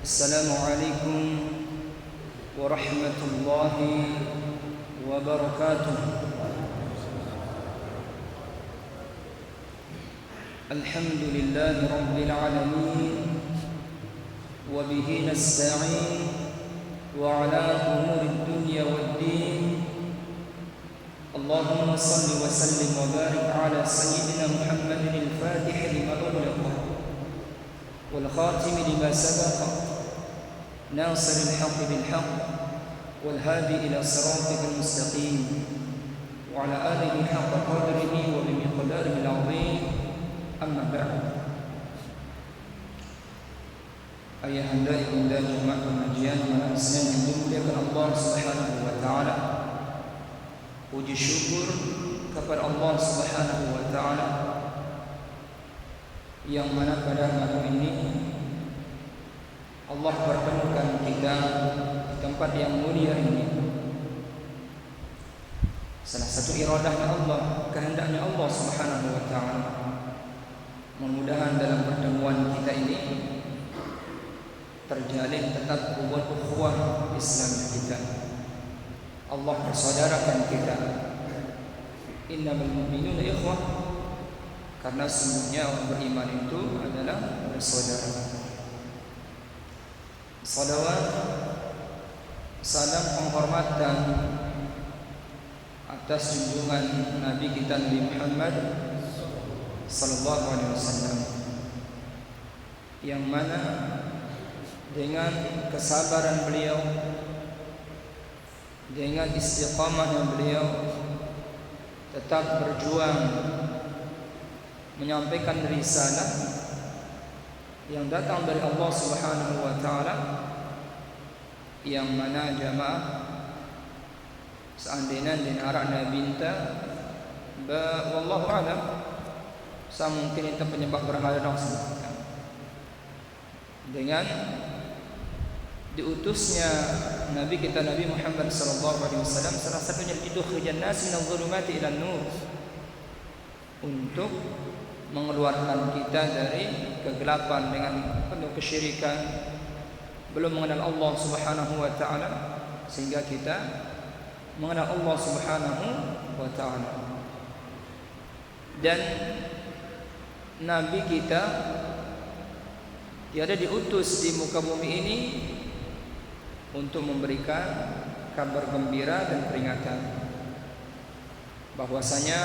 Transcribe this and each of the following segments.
السلام عليكم ورحمة الله وبركاته. الحمد لله رب العالمين وبه نستعين وعلى أمور الدنيا والدين. اللهم صل وسلم وبارك على سيدنا محمد الفاتح لما أغلق والخاتم لما سبق ناصر الحق بالحق والهادي إلى صراطك المستقيم وعلى آله حق قدره وبمقداره العظيم. أما بعد. Ayahanda ibunda jemaah pengajian malam Senin yang dimuliakan Allah Subhanahu wa taala. Puji syukur kepada Allah Subhanahu wa taala yang mana pada malam ini Allah pertemukan kita di tempat yang mulia ini. Salah satu iradahnya Allah, kehendaknya Allah Subhanahu wa taala. Mudah-mudahan dalam pertemuan kita ini terjalin tetap ukhuwah Islam kita. Allah persaudarakan kita. Innamal mu'minuna ikhwah, karena sesungguhnya orang beriman itu adalah bersaudara. Salawat, salam penghormatan atas junjungan Nabi kita Nabi Muhammad sallallahu alaihi wasallam, yang mana dengan kesabaran beliau, dengan istiqamahnya beliau tetap berjuang menyampaikan risalah yang datang dari Allah Subhanahu wa taala, yang mana jamaah seandainya din arakna binta wallahu alam mungkin itu penyembah berhala dengan diutusnya Nabi kita Nabi Muhammad sallallahu alaihi wasallam, salah satunya lidukhrijan nas minadh dhulumati ilan nur, untuk mengeluarkan kita dari kegelapan dengan penuh kesyirikan, belum mengenal Allah Subhanahu wa taala, sehingga kita mengenal Allah Subhanahu wa taala. Dan Nabi kita tiada diutus di muka bumi ini untuk memberikan kabar gembira dan peringatan bahwasanya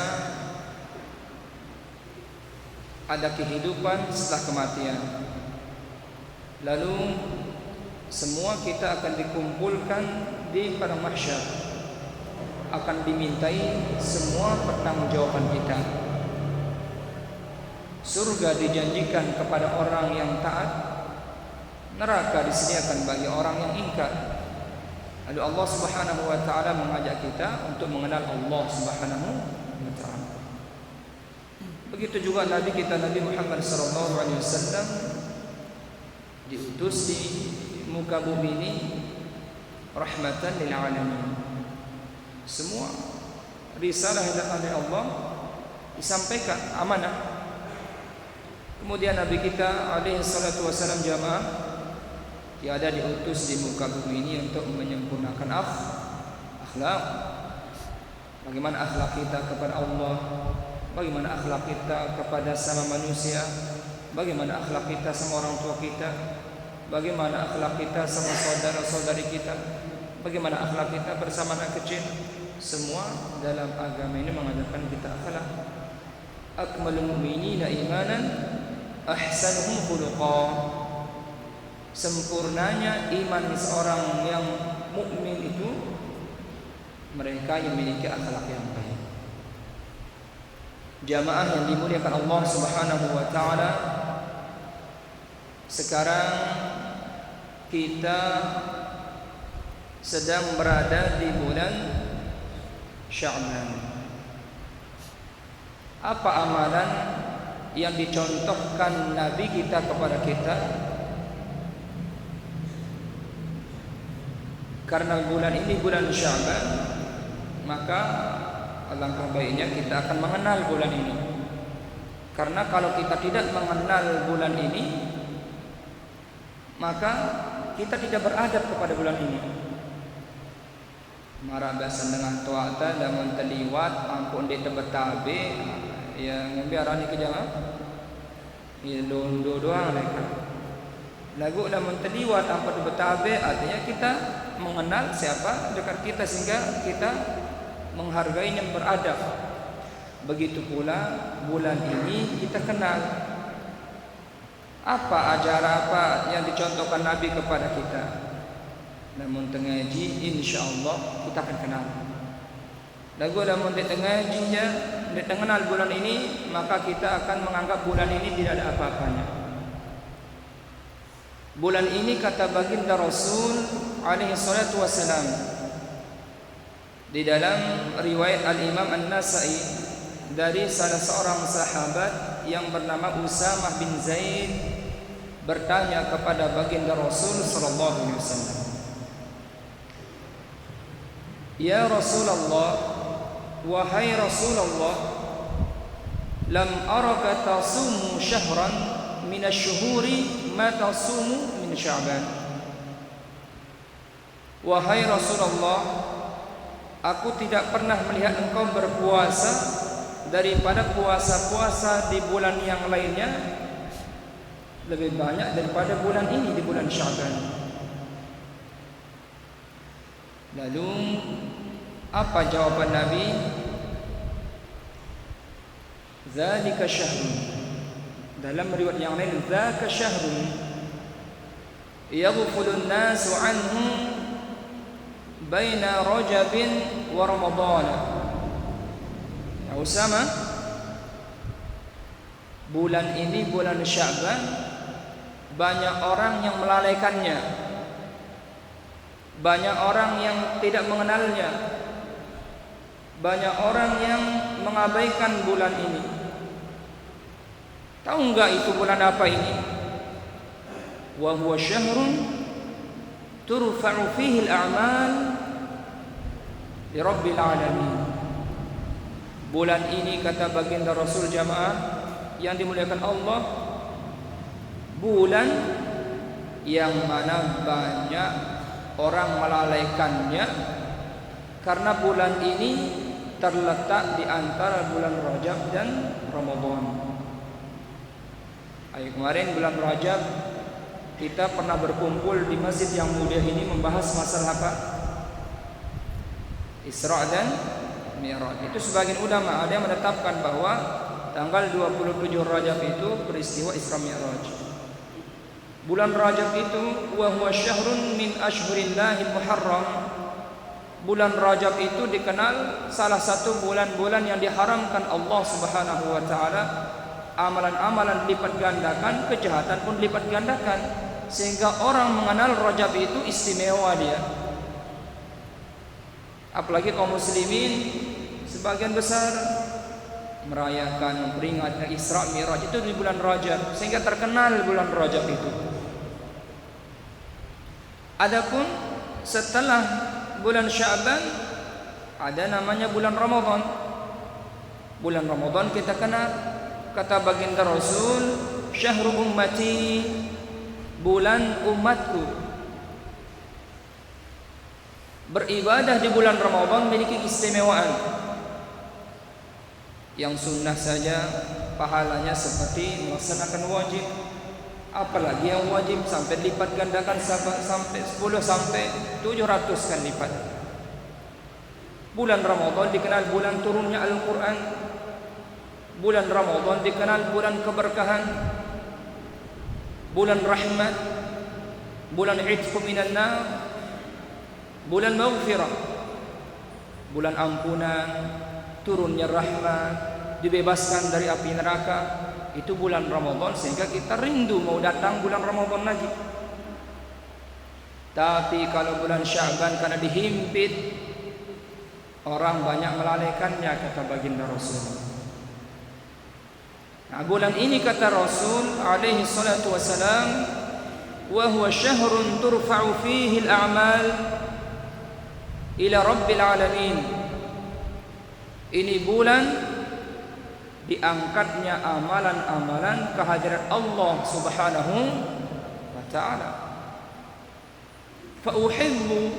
ada kehidupan setelah kematian. Lalu semua kita akan dikumpulkan di padang mahsyar, akan dimintai semua pertanggungjawaban kita. Surga dijanjikan kepada orang yang taat, neraka disediakan bagi orang yang ingkar. Lalu Allah Subhanahu wa taala mengajak kita untuk mengenal Allah Subhanahu wa taala. Begitu juga Nabi kita Nabi Muhammad sallallahu alaihi wasallam diutus di muka bumi ini rahmatan lil alamin. Semua risalah yang datang dari Allah disampaikan amanah. Kemudian Nabi kita alaihi salatu wasallam jamaah tiada diutus di muka bumi ini untuk menyempurnakan akhlak. Bagaimana akhlak kita kepada Allah, bagaimana akhlak kita kepada sama manusia, bagaimana akhlak kita sama orang tua kita, bagaimana akhlak kita sama saudara-saudari kita, bagaimana akhlak kita bersama anak kecil. Semua dalam agama ini mengajarkan kita akhlak. Akmalul mu'minina imanan ahsanuhum khuluqa. Sempurnanya iman seorang yang mukmin itu mereka yang memiliki akhlak yang baik. Jamaah yang dimuliakan Allah Subhanahu wa taala, sekarang kita sedang berada di bulan Sya'ban. Apa amalan yang dicontohkan Nabi kita kepada kita? Karena bulan ini bulan Sya'ban, maka alangkah baiknya kita akan mengenal bulan ini. Karena kalau kita tidak mengenal bulan ini, maka kita tidak beradab kepada bulan ini. Marah biasa dengan tuata dan menteliwat ampun dia terbetabe yang biarani kejama ya doang mereka lagu dan menteliwat ampun terbetabe artinya kita mengenal siapa dekat kita sehingga kita menghargai yang beradab. Begitu pula bulan ini kita kenal apa ajaran apa yang dicontohkan Nabi kepada kita. Namun tengaji insyaallah kita akan kenal. Lagu namun di tengajinya di kenal bulan ini maka kita akan menganggap bulan ini tidak ada apa-apanya. Bulan ini kata baginda Rasul alaihi salatu wassalam di dalam riwayat Al-Imam An-Nasa'i dari salah seorang sahabat yang bernama Usamah bin Zaid bertanya kepada baginda Rasul sallallahu alaihi wasallam, "Ya Rasulullah, wahai Rasulullah, lam araka tasumu syahran min asy-syuhuri ma tasumu min Sya'ban." Wahai Rasulullah, aku tidak pernah melihat engkau berpuasa daripada puasa-puasa di bulan yang lainnya lebih banyak daripada bulan ini di bulan Sya'ban. Lalu apa jawaban Nabi? Zalika syahrun. Dalam riwayat yang lain, zaka syahrun yaghfulun nasu anhu baina Rajabin wa Ramadan. Ya Usama, bulan ini bulan Sya'ban banyak orang yang melalaikannya, banyak orang yang tidak mengenalnya, banyak orang yang mengabaikan bulan ini. Tahu enggak itu bulan apa ini? Wa huwa syahrun turfa'u fihi al-a'mal li rabbil alamin. Bulan ini kata baginda Rasul jamaah yang dimuliakan Allah, bulan yang mana banyak orang melalaikannya karena bulan ini terletak di antara bulan Rajab dan Ramadan. Kemarin bulan Rajab kita pernah berkumpul di masjid yang mulia ini membahas masalah apa? Isra dan Mi'raj. Itu sebagian ulama ada yang menetapkan bahwa tanggal 27 Rajab itu peristiwa Isra Mi'raj. Bulan Rajab itu wa huwa syahrun min asyhurillahil muharram. Bulan Rajab itu dikenal salah satu bulan-bulan yang diharamkan Allah Subhanahu wa taala. Amalan-amalan lipat gandakan, kejahatan pun lipat gandakan, sehingga orang mengenal Rajab itu istimewa dia. Apalagi kaum muslimin sebagian besar merayakan memperingatkan Isra Mi'raj itu di bulan Rajab, sehingga terkenal bulan Rajab itu. Adapun setelah bulan Sya'ban ada namanya bulan Ramadan. Bulan Ramadan kita kenal, kata baginda Rasul, syahrul ummati, bulan umatku. Beribadah di bulan Ramadan memiliki keistimewaan. Yang sunnah saja pahalanya seperti melaksanakan wajib, apalagi yang wajib sampai lipat gandakan sampai 10 sampai 700 kan lipat. Bulan Ramadan dikenal bulan turunnya Al-Quran. Bulan Ramadan dikenal bulan keberkahan, bulan rahmat, bulan itqu minan nar, bulan maghfirah, bulan ampunan, turunnya rahmat, dibebaskan dari api neraka. Itu bulan Ramadan, sehingga kita rindu mau datang bulan Ramadan lagi. Tapi kalau bulan Sya'ban karena dihimpit, orang banyak melalaikannya, kata baginda Rasul. Nah, bulan ini kata Rasul alaihi salatu wassalam, wa huwa syahrun turfa'u fihi al-a'mal ila rabbil alamin. Ini bulan diangkatnya amalan-amalan kehadirat Allah Subhanahu wa ta'ala. fa uhibbu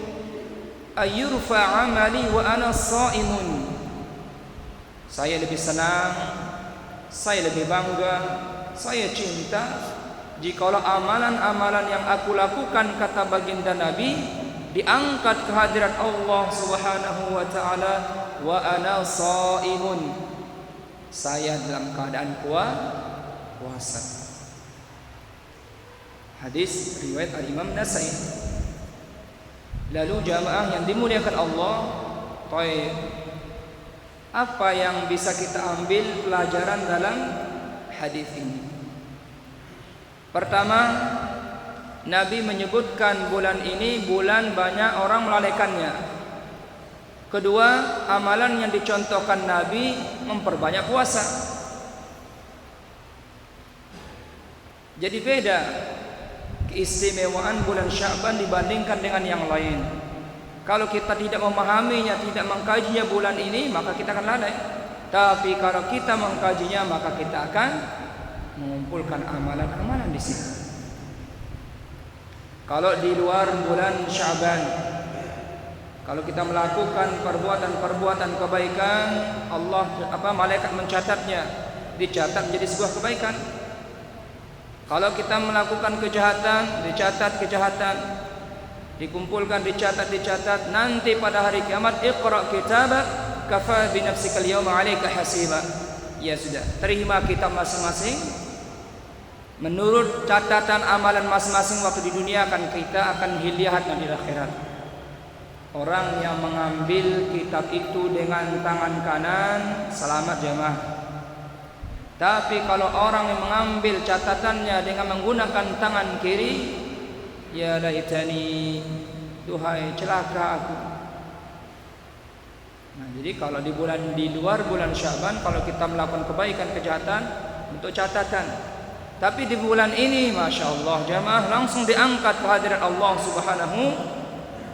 ayyurfa 'amali wa ana sha'imun. Saya lebih senang, saya lebih bangga, saya cinta jikalau amalan-amalan yang aku lakukan, kata baginda Nabi, diangkat ke hadirat Allah Subhanahu wa taala wa ana shaimun. Saya dalam keadaan puasa. Hadis riwayat Al-Imam Nasai. Lalu jamaah yang dimuliakan Allah, apa yang bisa kita ambil pelajaran dalam hadis ini? Pertama, Nabi menyebutkan bulan ini bulan banyak orang melalaikannya. Kedua, amalan yang dicontohkan Nabi memperbanyak puasa. Jadi beda keistimewaan bulan Sya'ban dibandingkan dengan yang lain. Kalau kita tidak memahaminya, tidak mengkajinya bulan ini, maka kita akan lalai. Tapi kalau kita mengkajinya, maka kita akan mengumpulkan amalan-amalan di sini. Kalau di luar bulan Sya'ban, kalau kita melakukan perbuatan-perbuatan kebaikan, malaikat mencatatnya, dicatat menjadi sebuah kebaikan. Kalau kita melakukan kejahatan, dicatat kejahatan, dikumpulkan, dicatat. Nanti pada hari kiamat, iqra kitabak kafa bi nafsika al-yawma 'alaika hasiba. Ya sudah, terima kitab masing-masing menurut catatan amalan masing-masing waktu di dunia, kita akan lihat di akhirat. Orang yang mengambil kitab itu dengan tangan kanan selamat jemaah. Tapi kalau orang yang mengambil catatannya dengan menggunakan tangan kiri, ya laitani, duhai celaka aku. Nah, jadi kalau di luar bulan Sya'ban, kalau kita melakukan kebaikan kejahatan untuk catatan. Tapi di bulan ini, masya Allah jamaah, langsung diangkat ke hadirat Allah Subhanahu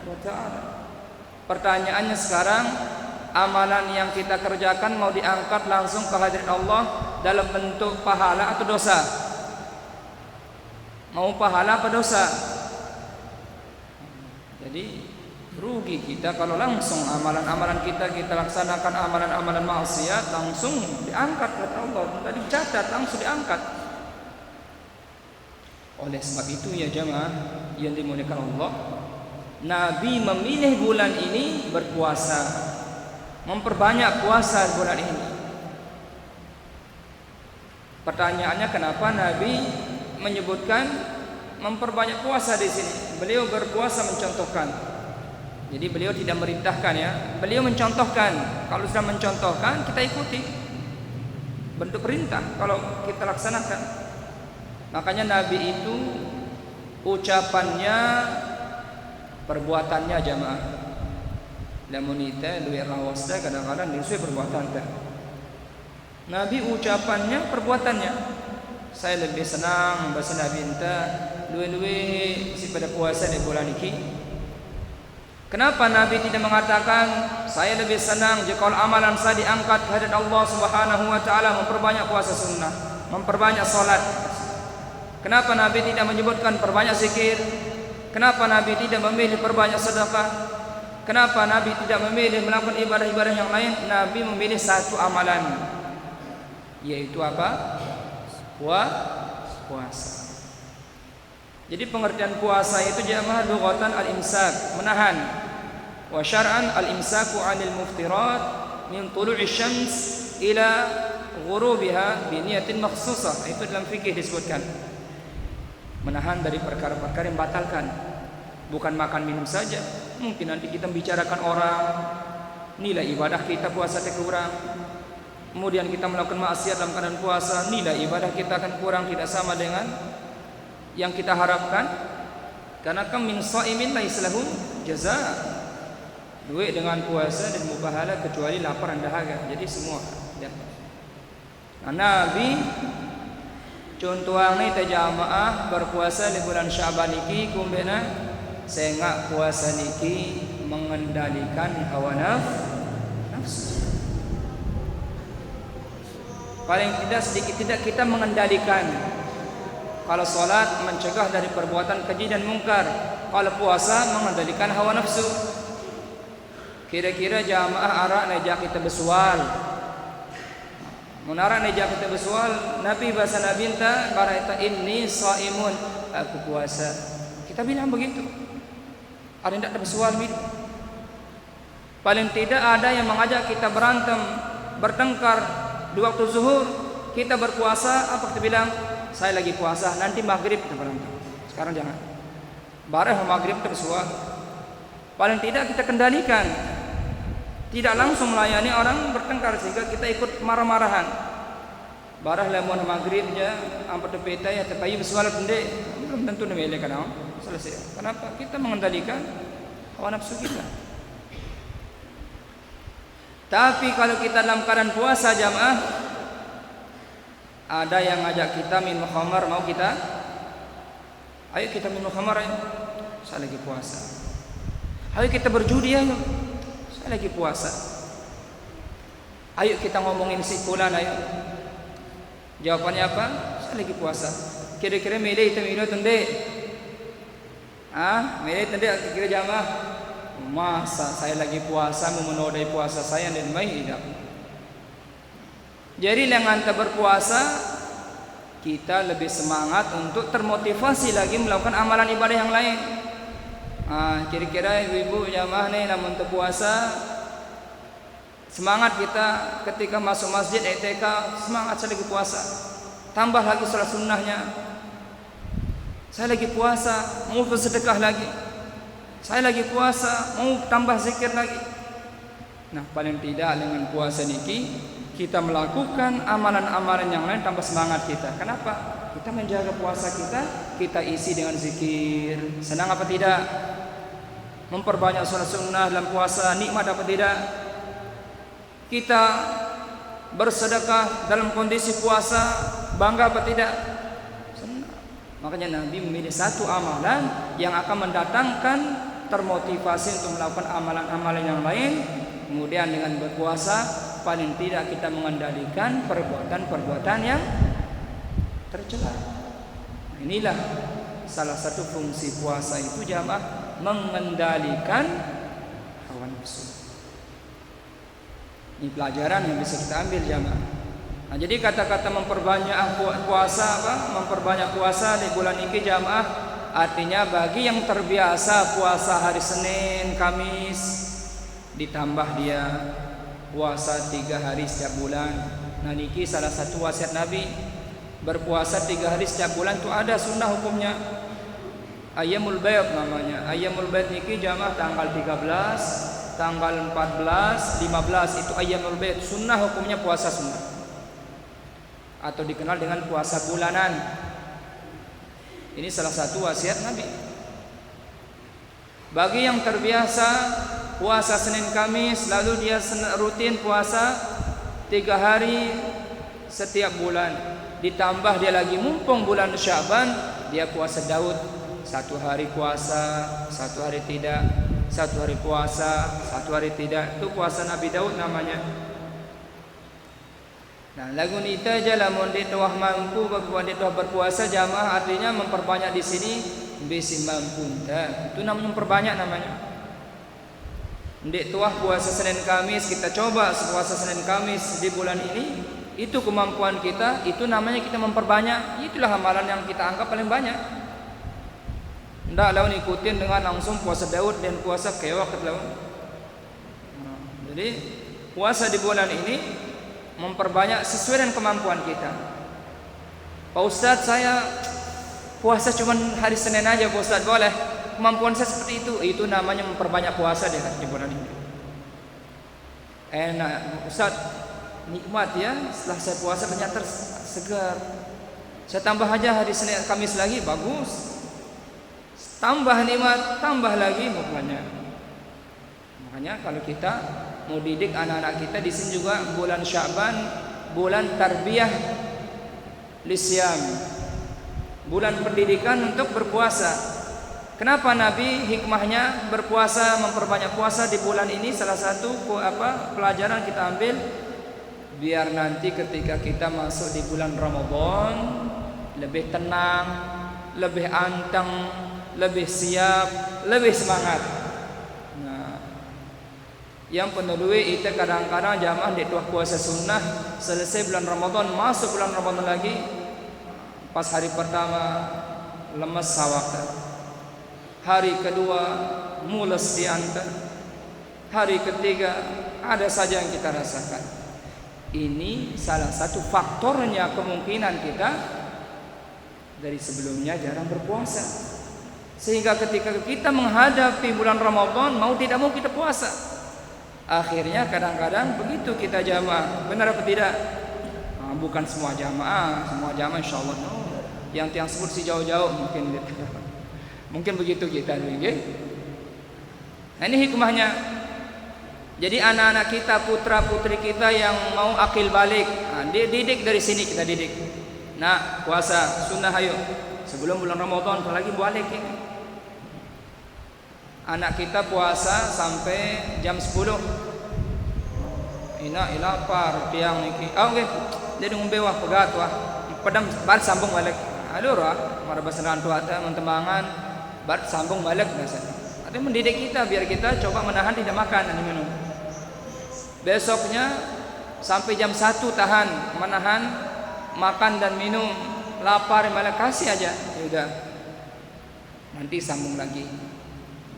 wa taala. Pertanyaannya sekarang, amalan yang kita kerjakan mau diangkat langsung ke hadirat Allah dalam bentuk pahala atau dosa? Mau pahala apa dosa? Jadi rugi kita kalau langsung amalan-amalan kita laksanakan amalan-amalan maksiat langsung diangkat oleh Allah, tadi dicatat langsung diangkat. Oleh sebab itu ya jemaah yang dimuliakan Allah, Nabi memilih bulan ini berpuasa, memperbanyak puasa bulan ini. Pertanyaannya, kenapa Nabi menyebutkan memperbanyak puasa di sini? Beliau berpuasa mencontohkan. Jadi beliau tidak merintahkan ya, beliau mencontohkan. Kalau sudah mencontohkan, kita ikuti. Bentuk perintah kalau kita laksanakan. Makanya Nabi itu ucapannya, perbuatannya jamaah. Lamun ita luwih rawasda kadang-kadang disuai perbuatan teh. Nabi ucapannya, perbuatannya. Saya lebih senang bahasa Nabi enta luwih-luwih si pada puasa di bulan ini. Kenapa Nabi tidak mengatakan saya lebih senang jika amalan saya diangkat ke hadirat Allah Subhanahu wa taala, memperbanyak puasa sunnah, memperbanyak salat? Kenapa Nabi tidak menyebutkan perbanyak zikir? Kenapa Nabi tidak memilih perbanyak sedekah? Kenapa Nabi tidak memilih melakukan ibadah-ibadah yang lain? Nabi memilih satu amalan, yaitu apa? Puasa. Jadi pengertian puasa itu jamaah lughatan al-imsak, menahan. Wa syar'an al-imsaku 'anil muftirat min tulu'i syams ila ghurubiha bi niyatin makhsusah. Itu dalam fikih disebutkan. Menahan dari perkara-perkara yang membatalkan. Bukan makan minum saja. Mungkin nanti kita membicarakan orang, nilai ibadah kita puasa kurang. Kemudian kita melakukan maksiat dalam keadaan puasa, nilai ibadah kita akan kurang, tidak sama dengan yang kita harapkan. Karena kam min shaimin laisa lahu jazaa. Duit dengan puasa dan mubahala kecuali lapar dan dahaga. Jadi semua ya. Nah, Nabi contohnya kita jamaah berpuasa di bulan Sya'ban iki kumbena sengak puasa niki mengendalikan hawa nafsu. Paling tidak sedikit tidak kita mengendalikan. Kalau salat mencegah dari perbuatan keji dan mungkar. Kalau puasa mengendalikan hawa nafsu. Kira-kira jamaah arak nejak kita bersual. Menarak nejak kita bersual, Nabi bahasa Nabi entah kata inni shaimun, aku puasa. Kita bilang begitu. Ada yang tak bersual gitu. Paling tidak ada yang mengajak kita berantem, bertengkar di waktu zuhur, kita berpuasa, apa kita bilang? Saya lagi puasa, nanti maghrib kita berantem. Sekarang jangan. Bareng maghrib kita bersual. Paling tidak kita kendalikan. Tidak langsung melayani orang bertengkar sehingga kita ikut marah-marahan. Barah lemon maghribnya, ampat peta ya tapi bersual pendek, belum tentu namanya kan selesai. Kenapa? Kita mengendalikan hawa nafsu kita. Tapi kalau kita dalam keadaan puasa jamaah, ada yang ngajak kita minum khamar, mau kita? Ayo kita minum khamar ayo. Saya lagi puasa. Ayo kita berjudi ayo. Saya lagi puasa. Ayo kita ngomongin si fulan ayo. Jawabannya apa? Saya lagi puasa. Kira-kira milih itu milih tende. Milih tende kira jamaah. Masa saya lagi puasa mau menodai puasa saya dan mai tidak. Jadi dengan kita berpuasa kita lebih semangat untuk termotivasi lagi melakukan amalan ibadah yang lain. Kira-kira ibu-ibu jamaah nih namun terpuasa semangat kita ketika masuk masjid i'tikaf, semangat saya lagi puasa. Tambah lagi salat sunnahnya. Saya lagi puasa, mau bersedekah lagi. Saya lagi puasa, mau tambah zikir lagi. Nah, paling tidak dengan puasa niki kita melakukan amalan-amalan yang lain tambah semangat kita. Kenapa? Kita menjaga puasa kita isi dengan zikir. Senang apa tidak? Memperbanyak salat sunnah dalam puasa, nikmat apa tidak? Kita bersedekah dalam kondisi puasa, bangga apa tidak? Senang. Makanya Nabi memilih satu amalan yang akan mendatangkan termotivasi untuk melakukan amalan-amalan yang lain. Kemudian dengan berpuasa paling tidak kita mengendalikan perbuatan-perbuatan yang tercela. Inilah salah satu fungsi puasa itu jamaah, mengendalikan hawa nafsu. Ini pelajaran yang bisa kita ambil jamaah. Nah, jadi kata-kata memperbanyak puasa memperbanyak puasa di bulan ini jamaah, artinya bagi yang terbiasa puasa hari Senin, Kamis, ditambah dia puasa 3 hari setiap bulan. Nah, niki salah satu wasiat Nabi, berpuasa 3 hari setiap bulan itu ada sunnah hukumnya. Ayyamul Bayd namanya. Ayyamul Bayd niki jamaah tanggal 13, tanggal 14, 15 itu Ayyamul Bayd. Sunnah hukumnya puasa sunnah, atau dikenal dengan puasa bulanan. Ini salah satu wasiat Nabi. Bagi yang terbiasa puasa Senin Kamis, lalu dia rutin puasa 3 hari setiap bulan, ditambah dia lagi mumpung bulan Sya'ban, dia puasa Daud, 1 hari puasa, 1 hari tidak, 1 hari puasa, 1 hari tidak. Itu puasa Nabi Daud namanya. Nah, lagu ni aja lamun dia tuah mampu berbuat dia tuah berpuasa jamaah, artinya memperbanyak di sini besi mampu. Itu namanya memperbanyak namanya. Ndek tuah puasa Senin Kamis, kita coba puasa Senin Kamis di bulan ini, itu kemampuan kita, itu namanya kita memperbanyak. Itulah amalan yang kita anggap paling banyak. Ndak lawan ikutin dengan langsung puasa Daud dan puasa kewak lawan. Jadi puasa di bulan ini memperbanyak sesuai dengan kemampuan kita. Pak Ustadz, saya puasa cuma hari Senin aja Pak Ustadz, boleh? Kemampuan saya seperti itu. Itu namanya memperbanyak puasa di bulan ini. Enak Ustadz, nikmat ya, setelah saya puasa ternyata segar. Saya tambah aja hari Senin Kamis lagi, bagus. Tambah nikmat, tambah lagi pokoknya. Makanya kalau kita mau didik anak-anak kita di sini juga bulan Sya'ban, bulan tarbiyah lisyam, bulan pendidikan untuk berpuasa. Kenapa Nabi hikmahnya berpuasa, memperbanyak puasa di bulan ini? Salah satu pelajaran kita ambil, biar nanti ketika kita masuk di bulan Ramadan lebih tenang, lebih anteng, lebih siap, lebih semangat. Nah, yang pendudui itu kadang-kadang jamaah di tuah puasa sunnah selesai bulan Ramadan, masuk bulan Ramadan lagi, pas hari pertama lemas sawak, hari kedua mules diantar, hari ketiga ada saja yang kita rasakan. Ini salah satu faktornya kemungkinan kita dari sebelumnya jarang berpuasa. Sehingga ketika kita menghadapi bulan Ramadan, mau tidak mau kita puasa. Akhirnya kadang-kadang begitu kita jamaah. Benar apa tidak? Nah, bukan semua jamaah insya Allah no. Yang sebut si jauh-jauh mungkin gitu. Mungkin begitu kita okay? Nah, ini hikmahnya. Jadi anak-anak kita, putra-putri kita yang mau akil balik, nah, didik dari sini, kita didik. Nah, puasa sunnah ayo. Sebelum bulan Ramadan apalagi balik ini. Anak kita puasa sampai jam 10. Ina lapar tiang niki. Oke. Dia ngombe wah pegat wah. Pedam bar sambung balik. Aduh wah, mara basaran tua teman-temangan bar sambung balik biasa. Ada mendidik kita biar kita coba menahan tidak makan dan minum. Besoknya sampai jam 1 tahan menahan makan dan minum. Lapar malah kasih aja. Ya udah. Nanti sambung lagi.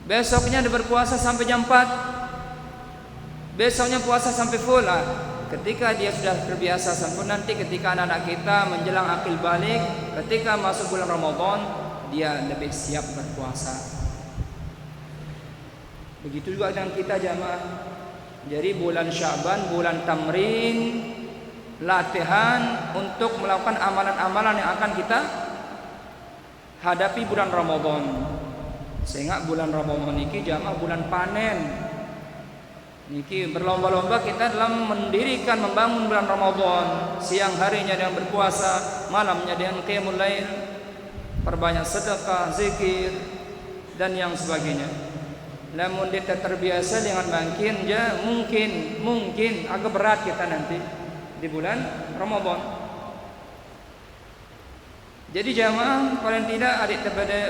Besoknya dia berpuasa sampai jam 4. Besoknya puasa sampai full. Ketika dia sudah terbiasa sampai nanti ketika anak-anak kita menjelang akil balik, ketika masuk bulan Ramadan, dia lebih siap berpuasa. Begitu juga dengan kita jamaah. Jadi bulan Sya'ban, bulan tamrin, latihan untuk melakukan amalan-amalan yang akan kita hadapi bulan Ramadan. Sehingga bulan Ramadan niki jamaah bulan panen. Niki berlomba-lomba kita dalam mendirikan membangun bulan Ramadan. Siang harinya dengan berpuasa, malamnya dengan qiyamul lail, perbanyak sedekah, zikir dan yang sebagainya. Namun kita terbiasa dengan mungkin agak berat kita nanti di bulan Ramadan. Jadi jamaah paling tidak adik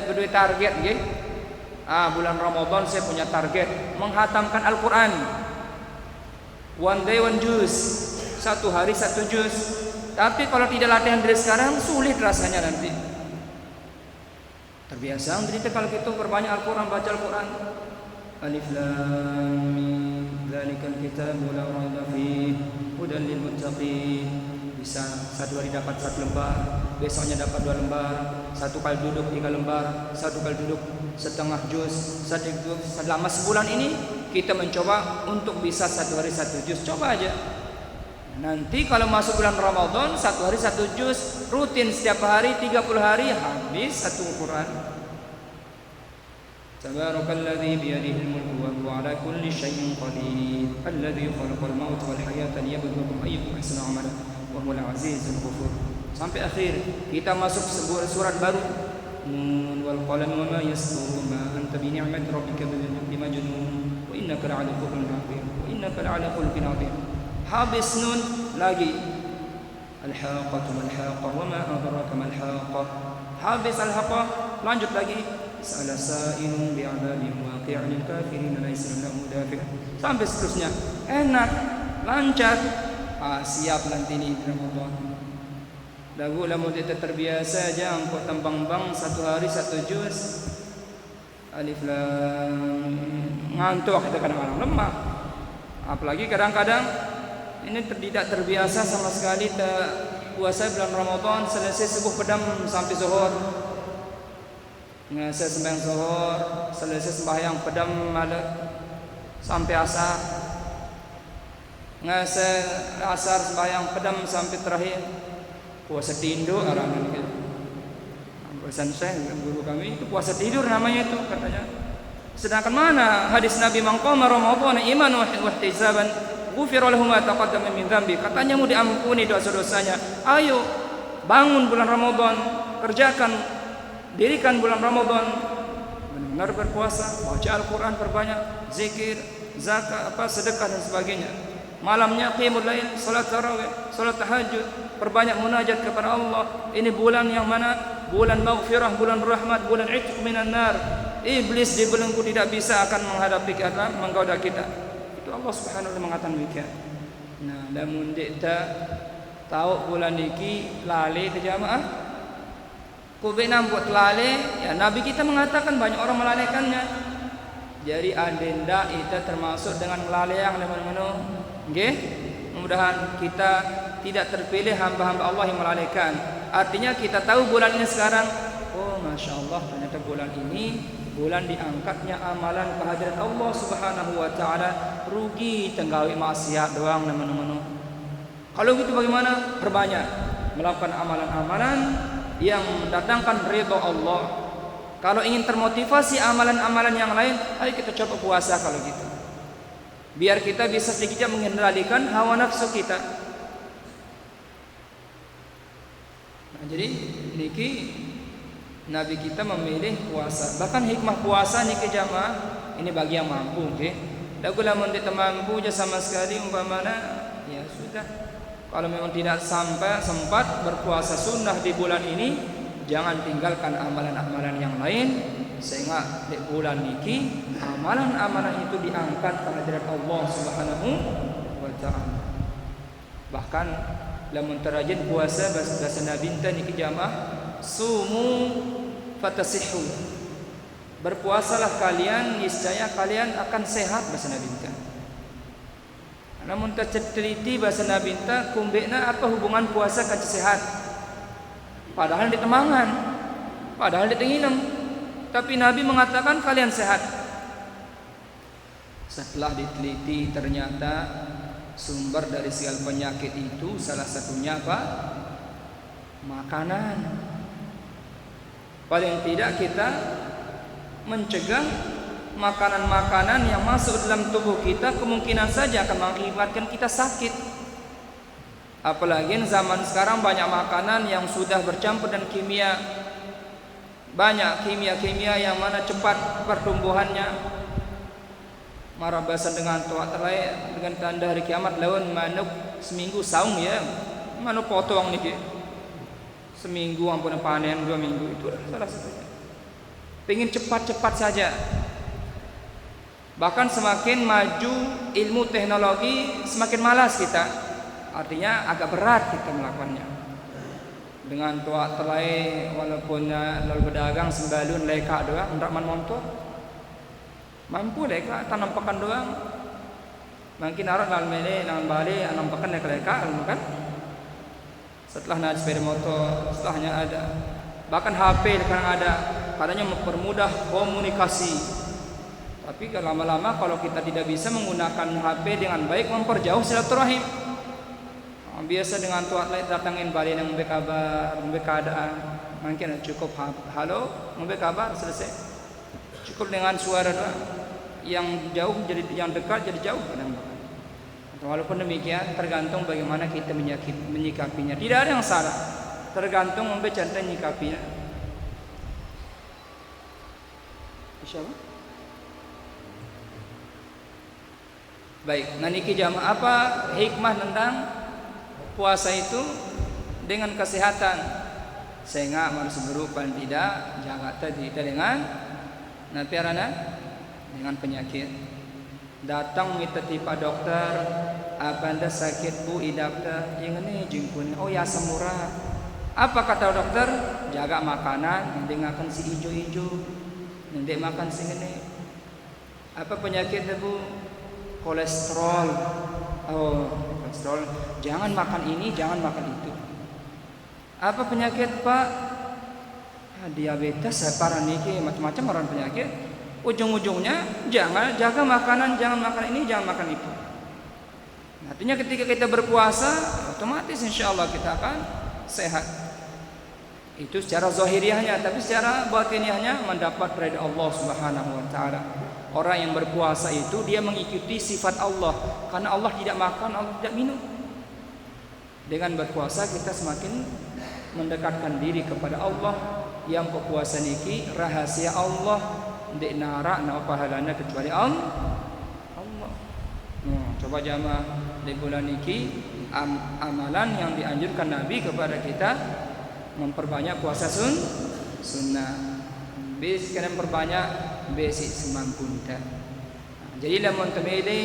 berdua target nggih. Bulan Ramadan saya punya target menghatamkan Al-Quran. One day one juz, satu hari satu juz. Tapi kalau tidak latihan dari sekarang sulit rasanya nanti. Terbiasa nanti kalau kita perbanyak Al-Quran, baca Al-Quran. Alif lam mim, dzalikal kitabu la raiba fihi, hudan lil muttaqin. Bisa satu hari dapat 1 lembar, besoknya dapat 2 lembar, satu kali duduk 3 lembar, satu kali duduk setengah juz, selama sebulan ini kita mencoba untuk bisa 1 hari 1 juz. Coba aja. Nanti kalau masuk bulan Ramadan 1 hari 1 juz, rutin setiap hari 30 hari habis 1 Quran. Tabarakalladzi biyadihi al-mulku wa huwa ala kulli syai'in qadir. Alladzi khalaqal mauta wal hayata liyabluwakum ayyukum ahsanu amala wa huwal azizul ghafur. Sampai akhir kita masuk sebuah surat baru. Nun wal qalam wa ma yasturun ma anta bi ni'mati rabbika bimajnun wa innaka la'ala khuluqin 'azim wa innaka la'ala khuluqin 'azim. Habis nun lagi al-haqqatu mal haqqah wa ma adraka mal haqqah. Habis al-haqqah lanjut lagi sa'ala sa'ilun bi'adzabin waqi'in lil kafirin laysa lahu dafi'. Sampai seterusnya enak lancar. Siap nanti ini Ramadan. Lagu lamun kita terbiasa aja angkot tembang-bang 1 hari 1 juz. Alif lam ngantuk kita kadang-kadang lemah. Apalagi kadang-kadang ini tidak terbiasa sama sekali puasa bulan Ramadan selesai subuh pedam sampai zuhur. Selesai sembahyang zuhur, selesai sembahyang pedam malam sampai asar. Selesai asar sembahyang pedam sampai terakhir. Puasa tidur arahan gitu. Pesan saya guru kami itu puasa tidur namanya itu katanya. Sedangkan mana hadis Nabi man qama Ramadan imanan wa ihtisaban ghufira lahu ma taqaddama min dzambi. Katanya mau diampuni dosa-dosanya. Ayo bangun bulan Ramadan, kerjakan, dirikan bulan Ramadan. Benar berpuasa, baca Al-Qur'an perbanyak, zikir, zakat, sedekah dan sebagainya. malamnya qiyamul lail, salat tarawih, salat tahajud, perbanyak munajat kepada Allah. Ini bulan yang mana? Bulan maghfirah, bulan rahmat, bulan itq minan nar. Iblis dibelenggu tidak bisa akan menghadapi kita, menggoda kita. Itu Allah Subhanahu wa taala mengatakan demikian. Nah, lamun kita tahu bulan niki lali ke jamaah, kubena buat lali, ya Nabi kita mengatakan banyak orang melalaikannya. Jadi adenda itu termasuk dengan melalaian mana-mana. Nggih, mudah-mudahan kita tidak terpilih hamba-hamba Allah yang melalaikan. Artinya kita tahu bulan ini sekarang, oh Masya Allah, ternyata bulan ini bulan diangkatnya amalan kehadirat Allah Subhanahu wa taala. Rugi tenggawi maksiat doang nama-nama. Kalau gitu bagaimana? Perbanyak melakukan amalan-amalan yang mendatangkan ridha Allah. Kalau ingin termotivasi amalan-amalan yang lain, ayo kita coba puasa kalau gitu. Biar kita bisa sedikit mengendalikan hawa nafsu kita. Nah, jadi niki Nabi kita memilih puasa. Bahkan hikmah puasa niki jamaah ini bagi yang mampu, okay? Lagu lamun tidak mampu aja sama sekali umpamanya, ya sudah. Kalau memang tidak sempat berpuasa sunnah di bulan ini, jangan tinggalkan amalan-amalan yang lain, sehingga di bulan niki amalan-amalan itu diangkat ke hadirat Allah Subhanahu wa taala. Bahkan lamun terajin puasa bahasa Nabi niki jamaah, sumu fatasihu. Berpuasalah kalian, niscaya kalian akan sehat bahasa Nabi kita. Namun terteliti bahasa Nabi kita, kumbekna apa hubungan puasa dengan sehat? Padahal di temangan, padahal di tenginam, tapi Nabi mengatakan kalian sehat. Setelah diteliti ternyata sumber dari segala penyakit itu salah satunya apa? Makanan. Paling tidak kita mencegah makanan-makanan yang masuk dalam tubuh kita kemungkinan saja akan mengakibatkan kita sakit. Apalagi zaman sekarang banyak makanan yang sudah bercampur dan kimia. Banyak kimia-kimia yang mana cepat pertumbuhannya. Marabasan dengan tuak terai dengan tanda hari kiamat lawan manuk seminggu saung ya. Manuk potong niki. Seminggu ampun panen 2 minggu itu salah satunya. Pengen cepat-cepat saja. Bahkan semakin maju ilmu teknologi semakin malas kita. Artinya agak berat kita melakukannya. Dengan tuak telai walaupun lalu berdagang sembalun leka doang ndak man montor. Mampu leka tanam pekan doang. Mungkin arak lalu mele nang bali anam pekan leka kan. Setelah naik sepeda motor, setelahnya ada. Bahkan HP sekarang ada. Katanya mempermudah komunikasi. Tapi lama-lama kalau kita tidak bisa menggunakan HP dengan baik, memperjauh silaturahim. Biasa dengan tuat lain datangin balik yang memberi kabar, memberi keadaan. Mungkin cukup halo, memberi kabar selesai. Cukup dengan suara doang. Yang jauh jadi yang dekat jadi jauh kadang-kadang. Walaupun demikian tergantung bagaimana kita menyikapinya. Tidak ada yang salah. Tergantung membaca dan menyikapinya. Insyaallah. Baik, niki jamaah apa hikmah tentang puasa itu dengan kesehatan sehingga harus berupa tidak jaga tidak dengan dengan penyakit. Datang minta tipa dokter, apa anda sakit bu dokter? Yang ini jengkun. Oh ya semurah. Apa kata dokter? Jaga makanan, nanti makan si hijau-hijau, nanti makan si ini. Apa penyakitnya bu? Kolesterol. Oh kolesterol. Jangan makan ini, jangan makan itu. Apa penyakit pak? Diabetes, parah niki macam-macam orang penyakit. Ujung-ujungnya jangan jaga makanan, jangan makan ini, jangan makan itu. Artinya ketika kita berpuasa, otomatis insyaallah kita akan sehat. Itu secara zahiriahnya, tapi secara batiniahnya mendapat ridha Allah Subhanahu wa taala. Orang yang berpuasa itu dia mengikuti sifat Allah, karena Allah tidak makan, Allah tidak minum. Dengan berpuasa kita semakin mendekatkan diri kepada Allah. Yang berpuasa niki rahasia Allah. Ndek narak na pahalana kecuali Allah. Coba jamaah di bulan niki amalan yang dianjurkan Nabi kepada kita memperbanyak puasa sunnah. Bis kena perbanyak basic semampu kita. Jadi lamun temede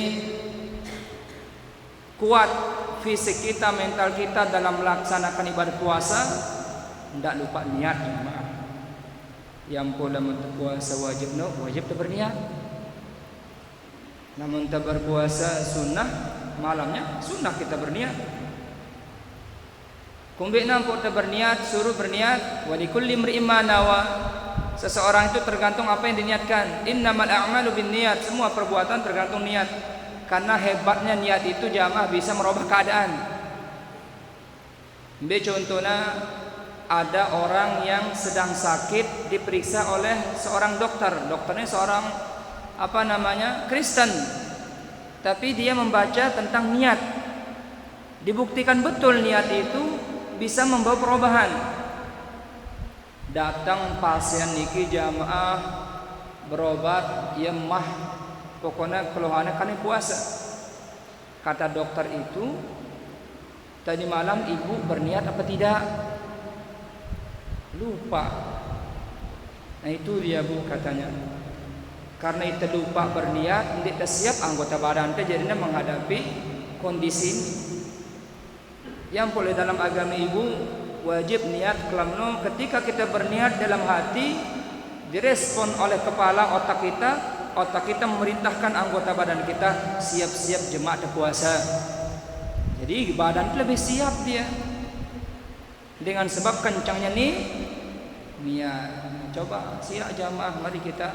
kuat fisik kita, mental kita dalam melaksanakan ibadah puasa, tidak lupa niat jemaah. Yang pula puasa wajib berniat. Namun tak berpuasa sunnah, malamnya sunnah kita berniat. Kumbik nampak tak berniat, suruh berniat. Walikulli imri'in ma nawa. Seseorang itu tergantung apa yang diniatkan. Innamal a'malu binniyat. Semua perbuatan tergantung niat. Karena hebatnya niat itu jamaah bisa merubah keadaan. Contohnya ada orang yang sedang sakit diperiksa oleh seorang dokter. Dokternya seorang Kristen. Tapi dia membaca tentang niat. Dibuktikan betul niat itu bisa membawa perubahan. Datang pasien niki jamaah berobat, ya mah pokoknya keluhannya karena puasa. Kata dokter itu, tadi malam ibu berniat apa tidak? Lupa. Nah itu dia bu katanya. Karena itu lupa berniat, tidak siap anggota badan jadinya menghadapi kondisi ini. Yang boleh dalam agama ibu wajib niat kelamno. Ketika kita berniat dalam hati, direspon oleh kepala otak kita memerintahkan anggota badan kita siap-siap jemaah puasa. Jadi badan lebih siap dia. Dengan sebab kencangnya niat. Coba siap jamaah, mari kita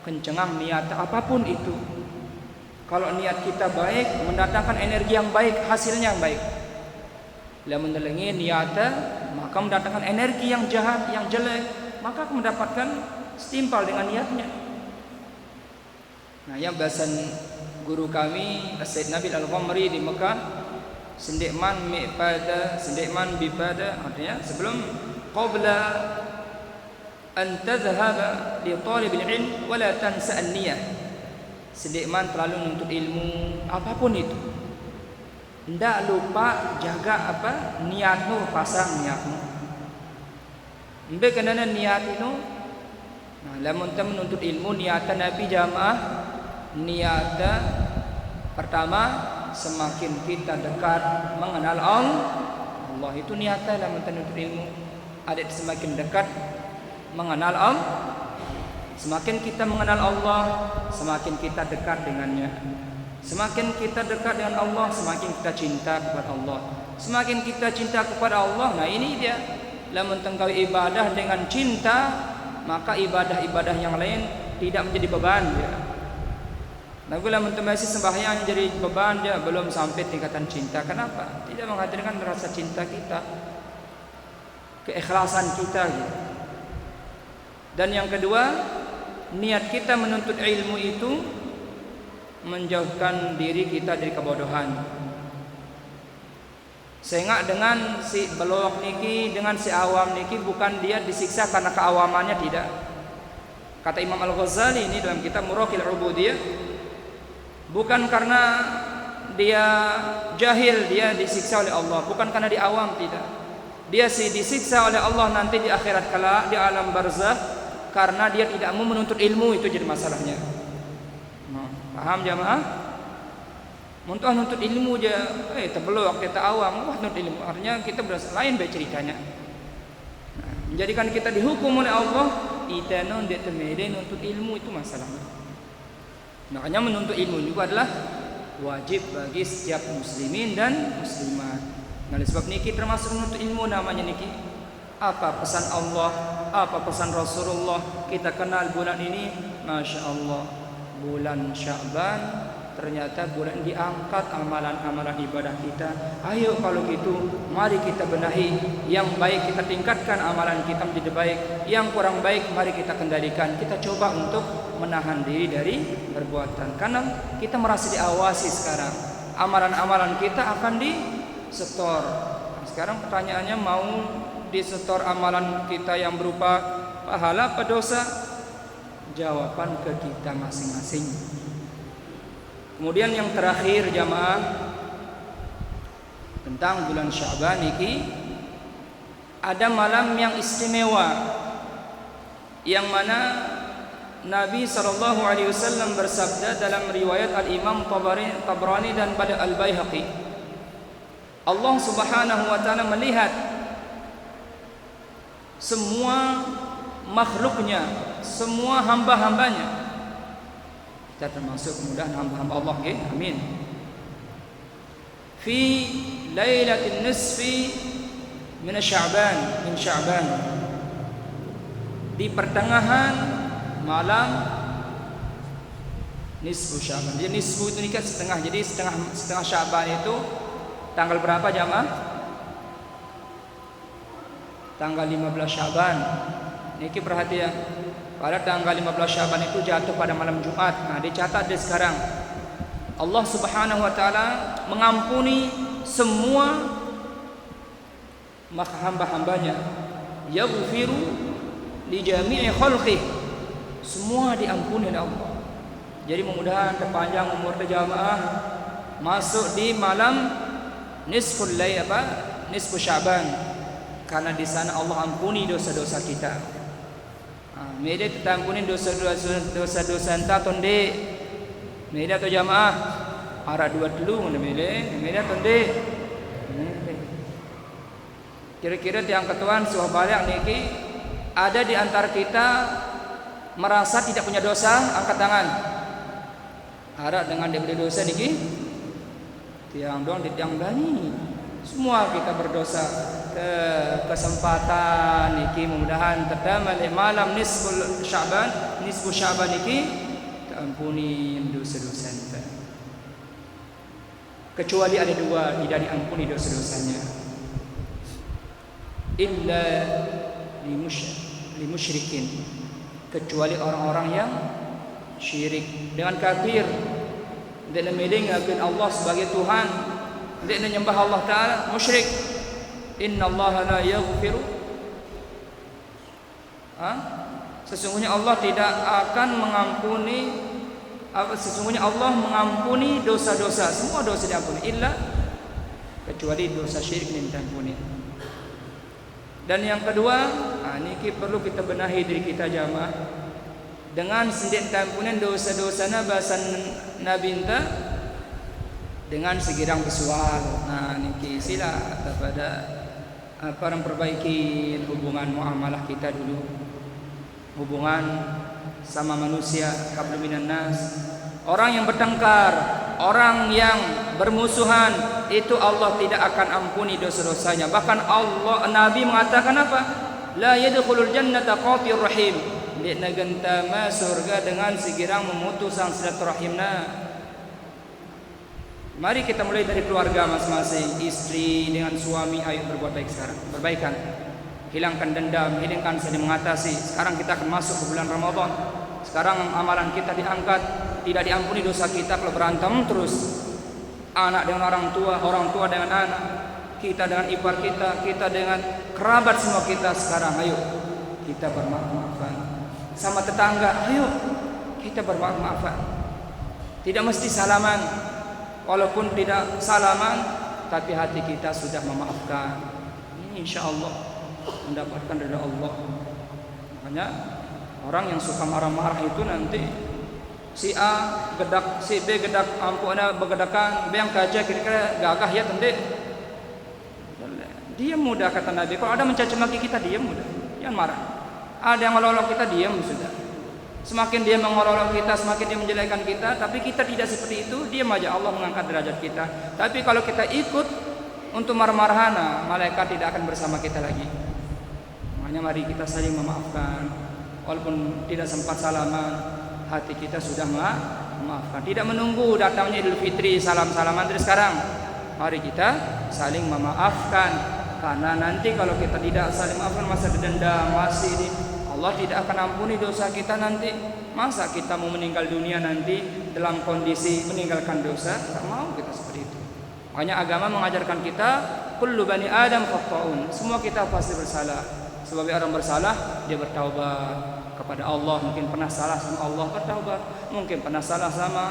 kencang niat apapun itu. Kalau niat kita baik, mendatangkan energi yang baik, hasilnya yang baik. Lamun menelengi niatnya, maka mendatangkan energi yang jahat, yang jelek, maka mendapatkan setimpal dengan niatnya. Nah, yang bahasan guru kami Said Nabil Al-Ghamri di Mekah, sendikman bipada, artinya sebelum qabla an tadhhaba li talibil ilm wala tansa an-niyah. Sendikman terlalu menuntut ilmu apapun itu, ndak lupa jaga niatmu, pasang niatmu. Mbek kenana niat itu. Nah, lamun kita menuntut ilmu, niatan Nabi jamaah, niatnya pertama semakin kita dekat mengenal Allah, itu niatnya lamun kita menuntut ilmu. Ada semakin dekat mengenal Allah. Semakin kita mengenal Allah, semakin kita dekat dengannya. Semakin kita dekat dengan Allah, semakin kita cinta kepada Allah. Semakin kita cinta kepada Allah, nah ini dia. Lamun tengkau ibadah dengan cinta, maka ibadah-ibadah yang lain tidak menjadi beban dia. Nah, lamun masih sembahyang jadi beban dia, belum sampai tingkatan cinta. Kenapa? Tidak menghadirkan rasa cinta kita, keikhlasan kita gitu. Dan yang kedua, niat kita menuntut ilmu itu menjauhkan diri kita dari kebodohan. Sehingga dengan si belok niki, dengan si awam niki, bukan dia disiksa karena keawamannya, tidak. Kata Imam Al-Ghazali ini dalam kitab Muraqil Ubudiyah, bukan karena dia jahil dia disiksa oleh Allah, bukan karena dia awam, tidak. Dia disiksa oleh Allah nanti di akhirat kala, di alam barzakh, karena dia tidak mau menuntut ilmu, itu jadi masalahnya. Paham jamaah? Muntah nuntut ilmu je, terbelok kita awam, nuntut ilmu. Artinya kita berasa lain baik ceritanya. Menjadikan kita dihukum oleh Allah, kita non dia temede nuntut ilmu, itu masalahnya. Makanya menuntut ilmu juga adalah wajib bagi setiap muslimin dan muslimat. Nah, sebab niki termasuk menuntut ilmu namanya niki. Apa pesan Allah, apa pesan Rasulullah? Kita kenal bulan ini, Masya Allah, bulan Sya'ban, ternyata bulan diangkat amalan-amalan ibadah kita. Ayo kalau gitu, mari kita benahi. Yang baik kita tingkatkan, amalan kita menjadi baik. Yang kurang baik mari kita kendalikan. Kita coba untuk menahan diri dari perbuatan. Karena kita merasa diawasi sekarang. Amalan-amalan kita akan disetor. Sekarang pertanyaannya, mau disetor amalan kita yang berupa pahala apa dosa? Jawaban ke kita masing-masing. Kemudian yang terakhir jamaah tentang bulan Sya'ban iki, ada malam yang istimewa yang mana Nabi SAW bersabda dalam riwayat Al-Imam Tabrani dan pada Al-Baihaqi, Allah Subhanahu wa taala melihat semua makhluknya, semua hamba-hambanya. Kita termasuk mudah hamba-hamba Allah, okay? Amin. Fi lailatin nisfi min Sya'ban, di pertengahan malam nisfu Sya'ban. Jadi nisfu itu kan setengah. Jadi setengah Sya'ban itu tanggal berapa jamaah? Tanggal 15 Sya'ban. Niki perhatian. Pada tanggal 15 Sya'ban itu jatuh pada malam Jumat. Nah, dicatat di sekarang. Allah Subhanahu wa taala mengampuni semua hamba-hambanya. Yaghfiru li jami'i khalqih. Semua diampuni oleh Allah. Jadi mudah-mudahan terpanjang umur jamaah masuk di malam nisful lail nisfu Sya'ban. Karena di sana Allah ampuni dosa-dosa kita. Media kita ampuni dosa-dosa enta tonde. Media tu jamaah ara dua dulu media tonde. Kira-kira tiang ketuan suah balik niki ada di antara kita merasa tidak punya dosa, angkat tangan. Harap dengan diberi dosa niki tiang doang di tiang bani. Semua kita berdosa. Kesempatan niki mudah-mudahan terdamal malam nisfu Sya'ban niki ampuni dosa-dosa kita. Kecuali ada dua tidak diampuni dosa-dosanya. Illa li musyrikin, kecuali orang-orang yang syirik dengan kafir, dan meninggalkan Allah sebagai Tuhan, dan menyembah Allah Taala, musyrik. Inna Allah la yaghfiru, sesungguhnya Allah tidak akan mengampuni, sesungguhnya Allah mengampuni dosa-dosa, semua dosa diampuni, illa kecuali dosa syirik yang diampuni. Dan yang kedua, ini perlu kita benahi diri kita jamaah dengan sedikit ampunan dosa-dosana bahasa Nabi enta dengan segirang bersual. Nah niki sila kepada para memperbaiki hubungan muamalah kita dulu, hubungan sama manusia, hablum minan nas. Orang yang bertengkar, orang yang bermusuhan, itu Allah tidak akan ampuni dosa-dosanya. Bahkan Allah, Nabi mengatakan apa? La yadkhulul jannata qatir rahim. Dia naganta ma surga dengan segirang memutus sang silaturahimna. Mari kita mulai dari keluarga masing-masing, istri dengan suami, ayo berbuat baik sekarang, perbaikan, hilangkan dendam, hilangkan saling mengatasi. Sekarang kita akan masuk ke bulan Ramadan. Sekarang amalan kita diangkat, tidak diampuni dosa kita kalau berantem terus. Anak dengan orang tua dengan anak, kita dengan ipar kita dengan kerabat semua kita. Sekarang ayo kita bermaaf-maafan. Sama tetangga, ayo kita bermaaf-maafan. Tidak mesti salaman. Walaupun tidak salaman, tapi hati kita sudah memaafkan. Ini insya Allah mendapatkan ridha Allah. Makanya orang yang suka marah-marah itu nanti si A gedak, si B gedak, ampuna begedakan, B yang kaca kira-kira gagah ya tentu. Diam mudah kata Nabi. Kalau ada mencaci maki kita diam mudah, jangan marah. Ada yang melolok kita diam sudah. Semakin dia mengolok kita, semakin dia menjelekkan kita, tapi kita tidak seperti itu, diam aja, Allah mengangkat derajat kita. Tapi kalau kita ikut untuk marah-marahan, malaikat tidak akan bersama kita lagi. Makanya mari kita saling memaafkan. Walaupun tidak sempat salaman, hati kita sudah memaafkan. Tidak menunggu datangnya Idul Fitri, salam-salaman dari sekarang. Mari kita saling memaafkan. Karena nanti kalau kita tidak saling maafkan, masa dendam, masih di Allah tidak akan ampuni dosa kita nanti. Masa kita mau meninggal dunia nanti dalam kondisi meninggalkan dosa? Tak mau kita seperti itu. Makanya agama mengajarkan kita kullu bani Adam khata'un. Semua kita pasti bersalah. Sebab orang bersalah dia bertaubat kepada Allah. Mungkin pernah salah sama Allah, bertaubat. Mungkin pernah salah sama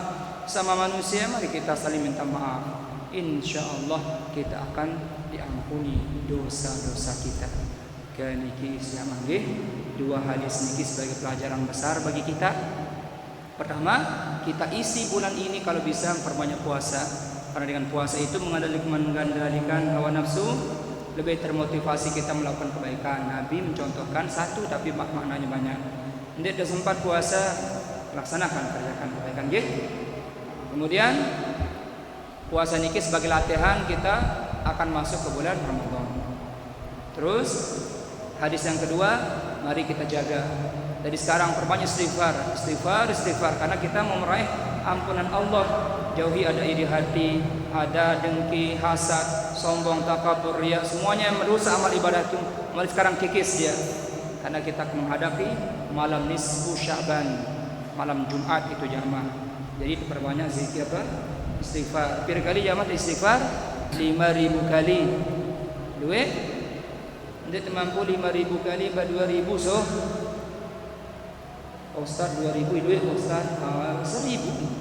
sama manusia, mari kita saling minta maaf. Insyaallah kita akan diampuni dosa-dosa kita. Kaniki siapa nggih? Dua hadis niki sebagai pelajaran besar bagi kita. Pertama, kita isi bulan ini kalau bisa perbanyak puasa. Karena dengan puasa itu mengendalikan hawa nafsu, lebih termotivasi kita melakukan kebaikan. Nabi mencontohkan satu tapi maknanya banyak. Tidak ada sempat puasa, laksanakan kerjakan kebaikan nggih. Kemudian puasa niki sebagai latihan kita akan masuk ke bulan Ramadan. Terus hadis yang kedua, mari kita jaga. Dari sekarang perbanyak istighfar karena kita mau meraih ampunan Allah. Jauhi ada iri hati, ada dengki, hasad, sombong, takabur, riya, semuanya yang merusak amal ibadah itu. Mari sekarang kikis dia. Karena kita akan menghadapi malam nisfu Sya'ban, malam Jumat itu jamaah. Jadi perbanyak zikir apa? Istighfar. Berapa kali jamaah istighfar? 5.000 kali. Duit? Tidak mampu 5.000 kali, 2.000 so. Ustaz 2.000 duit Ustaz 1.000.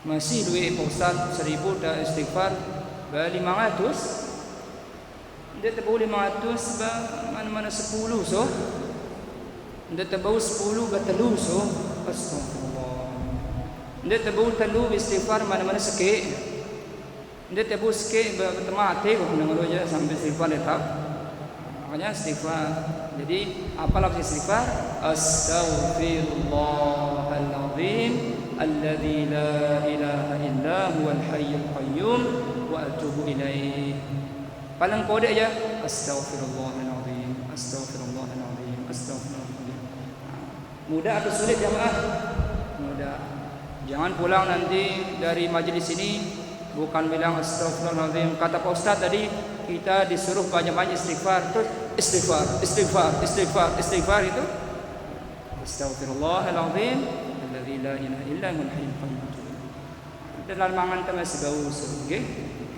Masih duit Ustaz 1.000 dah istighfar 500. Dia terbau 500 mana-mana 10 so. Dia terbau 10 bertelu so. Astagfirullah. Dia terbau telu istighfar mana-mana sikit. Dia terbau sikit bertemati kok dengar aja sampai istighfar tetap. Makanya istighfar. Jadi apalah istighfar? Astaghfirullahaladzim alladzi la ilaha illa huwal hayyul qayyum wa atubu ilaih. Paling kode aja astaghfirullahaladzim, astaghfirullahaladzim, astaghfirullahaladzim. Mudah atau sulit jamaah? Mudah. Jangan pulang nanti dari majelis ini bukan bilang astaghfirullahaladzim. Kata Pak Ustaz tadi kita disuruh banyak-banyak istighfar. Terus istighfar itu astaghfirullahaladzim alladzi la ilaha illa huwal hayyul qayyum. Dalam mangan tengah sebaus nggih.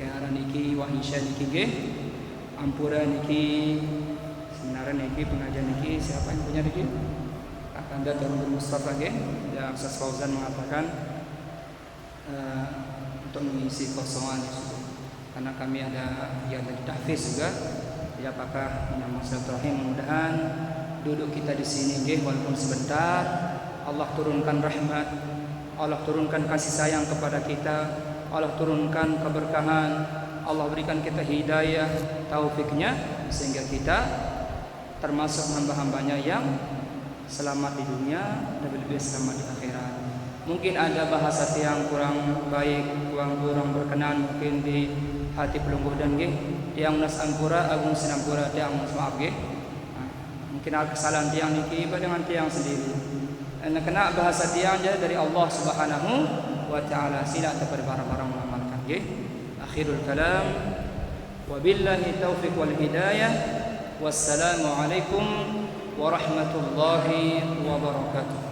Kaya niki wahisya niki nggih. Ampura niki sebenarnya niki pengajian niki siapa yang punya niki? Kakanda Tuan Mustafa nggih. Yang Ustaz Fauzan mengatakan untuk mengisi kosongan itu. Karena kami ada yang dari tahfiz juga. Jadi apakah nama silaturahim, mudah-mudahan duduk kita di sini nggih walaupun sebentar Allah turunkan rahmat, Allah turunkan kasih sayang kepada kita, Allah turunkan keberkahan, Allah berikan kita hidayah, taufiknya sehingga kita termasuk hamba-hambanya yang selamat di dunia dan lebih selamat di akhirat. Mungkin ada bahasa yang kurang baik, kurang berkenan mungkin di hati pelungguh dan nggih, tiang nas ampura agung sinampura tiang maaf nggih. Mungkin ada kesalahan tiang niki dengan tiang sendiri. Kena bahasa tiang jadi dari Allah Subhanahu wa taala, sila kepada para mengamalkan nggih. Akhirul kalam wabillahi taufiq wal hidayah. Wassalamu alaikum warahmatullahi wabarakatuh.